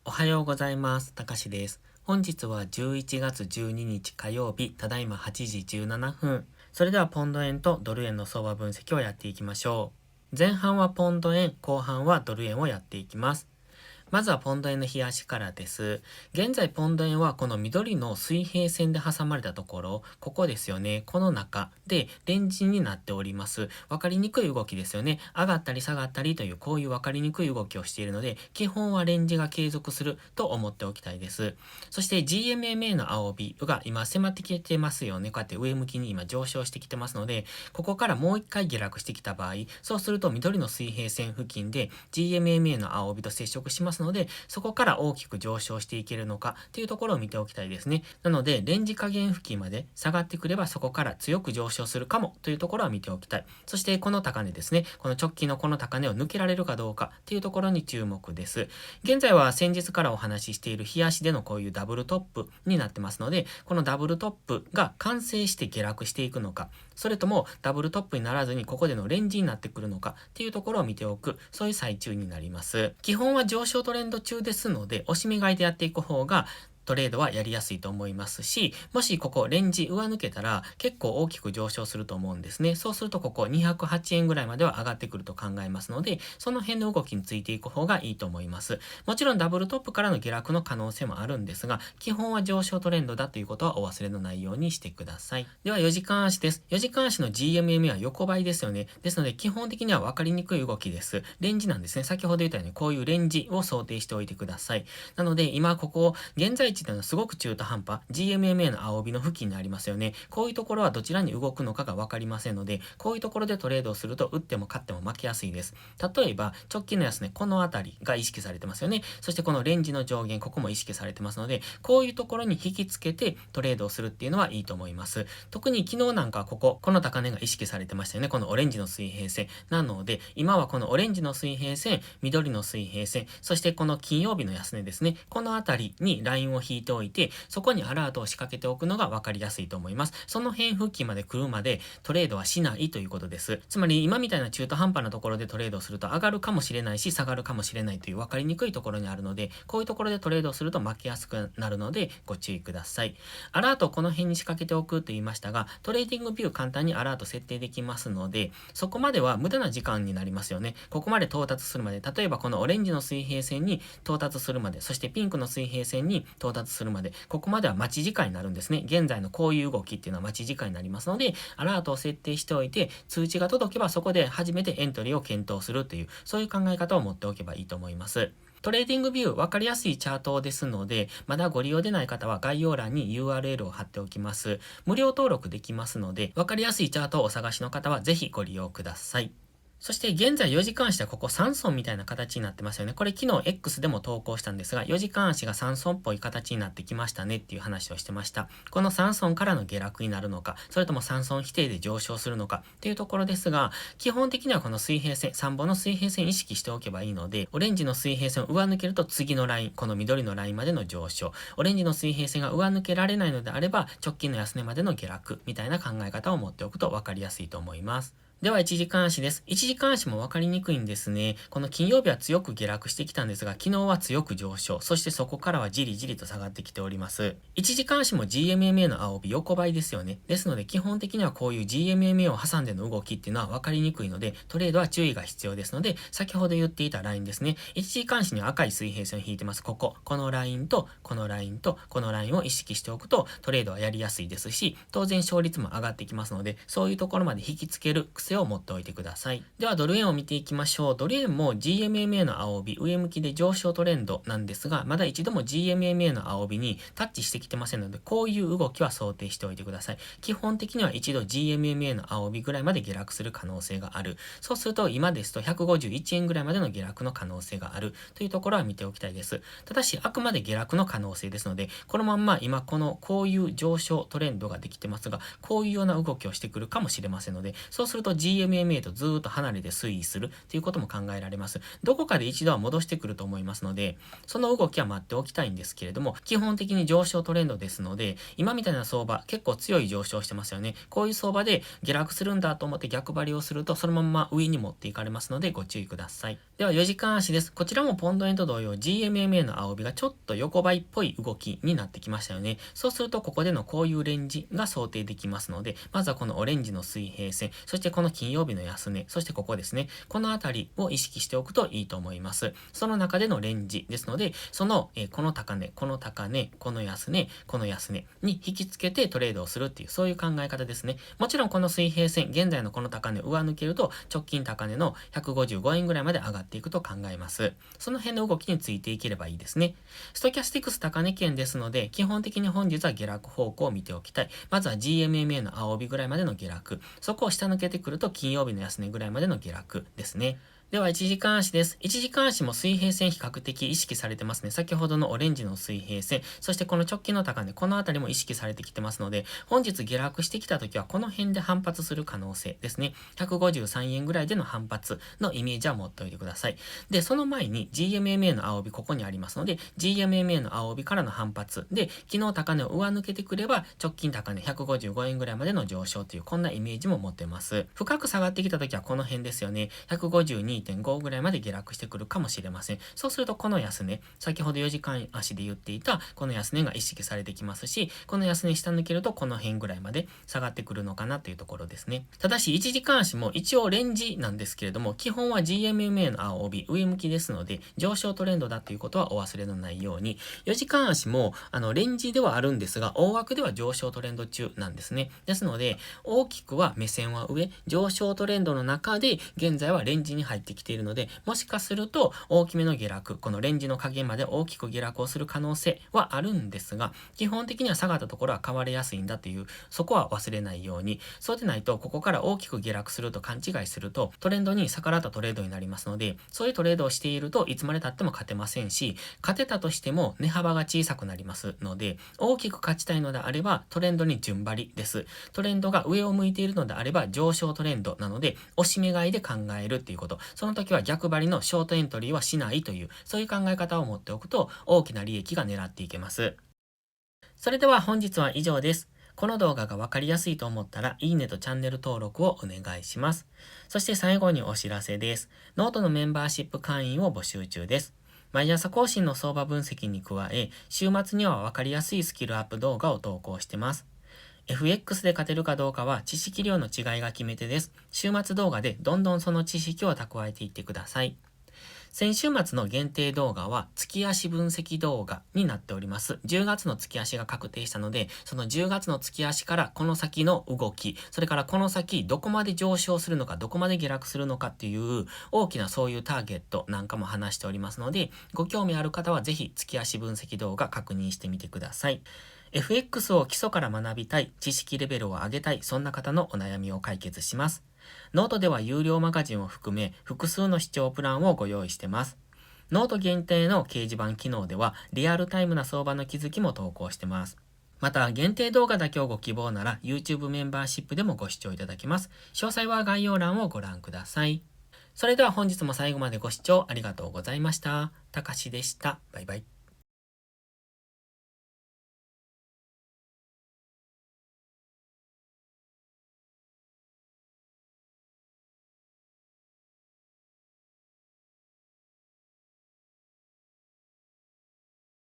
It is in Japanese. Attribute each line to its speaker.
Speaker 1: おはようございます。たかしです。本日は11月12日火曜日、ただいま8時17分。それではポンド円とドル円の相場分析をやっていきましょう。前半はポンド円、後半はドル円をやっていきます。まずはポンド円の冷やしからです。現在ポンド円はこの緑の水平線で挟まれたところ、ここですよね。この中でレンジになっております。わかりにくい動きですよね。上がったり下がったりというこういうわかりにくい動きをしているので、基本はレンジが継続すると思っておきたいです。そして GMMA の青帯が今迫ってきてますよね。こうやって上向きに今上昇してきてますので、ここからもう一回下落してきた場合、そうすると緑の水平線付近で GMMA の青帯と接触しますので、そこから大きく上昇していけるのかっていうところを見ておきたいですね。なので、レンジ加減付近まで下がってくればそこから強く上昇するかもというところは見ておきたい。そしてこの高値ですね。この直近のこの高値を抜けられるかどうかっていうところに注目です。現在は先日からお話ししている日足でのこういうダブルトップになってますので、このダブルトップが完成して下落していくのか、それともダブルトップにならずにここでのレンジになってくるのかっていうところを見ておく、そういう最中になります。基本は上昇トレンド中ですので、押し目買いでやっていく方がトレードはやりやすいと思いますし、もしここレンジ上抜けたら結構大きく上昇すると思うんですね。そうするとここ208円ぐらいまでは上がってくると考えますので、その辺の動きについていく方がいいと思います。もちろんダブルトップからの下落の可能性もあるんですが、基本は上昇トレンドだということはお忘れのないようにしてください。では4時間足です。4時間足の GMMA は横ばいですよね。ですので基本的には分かりにくい動きです。レンジなんですね。先ほど言ったようにこういうレンジを想定しておいてください。なので今ここ現在地でのすごく中途半端、GMMA の青帯の付近にありますよね。こういうところはどちらに動くのかが分かりませんので、こういうところでトレードをすると打っても勝っても負けやすいです。例えば直近の安値、この辺りが意識されてますよね。そしてこのレンジの上限、ここも意識されてますので、こういうところに引きつけてトレードをするっていうのはいいと思います。特に昨日なんかはこの高値が意識されてましたよね。このオレンジの水平線。なので、今はこのオレンジの水平線、緑の水平線、そしてこの金曜日の安値ですね。この辺りにラインを引いておいて、そこにアラートを仕掛けておくのが分かりやすいと思います。その辺付近まで来るまでトレードはしないということです。つまり今みたいな中途半端なところでトレードをすると上がるかもしれないし、下がるかもしれないという分かりにくいところにあるので、こういうところでトレードをすると負けやすくなるので、ご注意ください。アラートをこの辺に仕掛けておくと言いましたが、トレーディングビュー簡単にアラート設定できますので、そこまでは無駄な時間になりますよね。ここまで到達するまで、例えばこのオレンジの水平線に到達するまで、そしてピンクの水平線に到達するまで、ここまでは待ち時間になるんですね。現在のこういう動きっていうのは待ち時間になりますので、アラートを設定しておいて、通知が届けばそこで初めてエントリーを検討するという、そういう考え方を持っておけばいいと思います。トレーディングビュー分かりやすいチャートですので、まだご利用でない方は概要欄に URL を貼っておきます。無料登録できますので、分かりやすいチャートをお探しの方はぜひご利用ください。そして現在4時間足でここ3損みたいな形になってますよね。これ昨日 X でも投稿したんですが、4時間足が3損っぽい形になってきましたねっていう話をしてました。この3損からの下落になるのか、それとも3損否定で上昇するのかっていうところですが、基本的にはこの水平線、3本の水平線意識しておけばいいので、オレンジの水平線を上抜けると次のライン、この緑のラインまでの上昇。オレンジの水平線が上抜けられないのであれば、直近の安値までの下落みたいな考え方を持っておくと分かりやすいと思います。では1時間足です。1時間足も分かりにくいんですね。この金曜日は強く下落してきたんですが、昨日は強く上昇。そしてそこからはじりじりと下がってきております。1時間足も GMMA の青帯横ばいですよね。ですので基本的にはこういう GMMA を挟んでの動きっていうのは分かりにくいので、トレードは注意が必要ですので、先ほど言っていたラインですね。1時間足には赤い水平線を引いてます。このラインと、このラインと、このラインを意識しておくとトレードはやりやすいですし、当然勝率も上がってきますので、そういうところまで引きつける癖を持っておいてください。ではドル円を見ていきましょう。ドル円も GMMA の青帯、上向きで上昇トレンドなんですが、まだ一度も GMMA の青帯にタッチしてきてませんので、こういう動きは想定しておいてください。基本的には一度 GMMA の青帯ぐらいまで下落する可能性がある。そうすると今ですと151円ぐらいまでの下落の可能性があるというところは見ておきたいです。ただしあくまで下落の可能性ですので、このまんま今こういう上昇トレンドができてますが、こういうような動きをしてくるかもしれませんので、そうすると GMMA とずーっと離れて推移するということも考えられます。どこかで一度は戻してくると思いますので、その動きは待っておきたいんですけれども、基本的に上昇トレンドですので、今みたいな相場、結構強い上昇してますよね。こういう相場で下落するんだと思って逆張りをすると、そのまま上に持っていかれますのでご注意ください。では4時間足です。こちらもポンド円と同様 GMMA の青帯がちょっと横ばいっぽい動きになってきましたよね。そうするとここでのこういうレンジが想定できますので、まずはこのオレンジの水平線、そしてこの金曜日の安値、そしてここですね。このあたりを意識しておくといいと思います。その中でのレンジですので、この高値、この高値、この安値、この安値に引き付けてトレードをするっていう、そういう考え方ですね。もちろんこの水平線、現在のこの高値を上抜けると、直近高値の155円ぐらいまで上がっていくと考えます。その辺の動きについていければいいですね。ストキャスティクス高値圏ですので、基本的に本日は下落方向を見ておきたい。まずは GMMA の青帯ぐらいまでの下落。そこを下抜けてくると金曜日の安値ぐらいまでの下落ですね。では、1時間足です。1時間足も水平線比較的意識されてますね。先ほどのオレンジの水平線、そしてこの直近の高値、このあたりも意識されてきてますので、本日下落してきた時はこの辺で反発する可能性ですね。153円ぐらいでの反発のイメージは持っておいてください。で、その前に GMMA の青帯ここにありますので、GMMA の青帯からの反発で、昨日高値を上抜けてくれば、直近高値155円ぐらいまでの上昇という、こんなイメージも持ってます。深く下がってきた時はこの辺ですよね。152.5 ぐらいまで下落してくるかもしれません。そうするとこの安値、先ほど4時間足で言っていたこの安値が意識されてきますし、この安値下抜けるとこの辺ぐらいまで下がってくるのかなというところですね。ただし1時間足も一応レンジなんですけれども、基本は GMMA の青帯、上向きですので、上昇トレンドだということはお忘れのないように、4時間足もレンジではあるんですが、大枠では上昇トレンド中なんですね。ですので、大きくは目線は上、上昇トレンドの中で、現在はレンジに入ってきているので、もしかすると大きめの下落、このレンジの下限まで大きく下落をする可能性はあるんですが、基本的には下がったところは買われやすいんだという、そこは忘れないように、そうでないとここから大きく下落すると勘違いすると、トレンドに逆らったトレードになりますので、そういうトレードをしているといつまで経っても勝てませんし、勝てたとしても値幅が小さくなりますので、大きく勝ちたいのであればトレンドに順張りです。トレンドが上を向いているのであれば上昇トレンドなので、押し目買いで考えるっていうこと。その時は逆張りのショートエントリーはしないという、そういう考え方を持っておくと大きな利益が狙っていけます。それでは本日は以上です。この動画がわかりやすいと思ったら、いいねとチャンネル登録をお願いします。そして最後にお知らせです。ノートのメンバーシップ会員を募集中です。毎朝更新の相場分析に加え、週末にはわかりやすいスキルアップ動画を投稿してます。FX で勝てるかどうかは知識量の違いが決め手です。週末動画でどんどんその知識を蓄えていってください。先週末の限定動画は月足分析動画になっております。10月の月足が確定したので、その10月の月足からこの先の動き、それからこの先どこまで上昇するのか、どこまで下落するのかっていう大きなそういうターゲットなんかも話しておりますので、ご興味ある方はぜひ月足分析動画確認してみてください。FX を基礎から学びたい、知識レベルを上げたい、そんな方のお悩みを解決します。ノートでは有料マガジンを含め複数の視聴プランをご用意してます。ノート限定の掲示板機能ではリアルタイムな相場の気づきも投稿してます。また限定動画だけをご希望なら YouTube メンバーシップでもご視聴いただけます。詳細は概要欄をご覧ください。それでは本日も最後までご視聴ありがとうございました。たかしでした。バイバイ。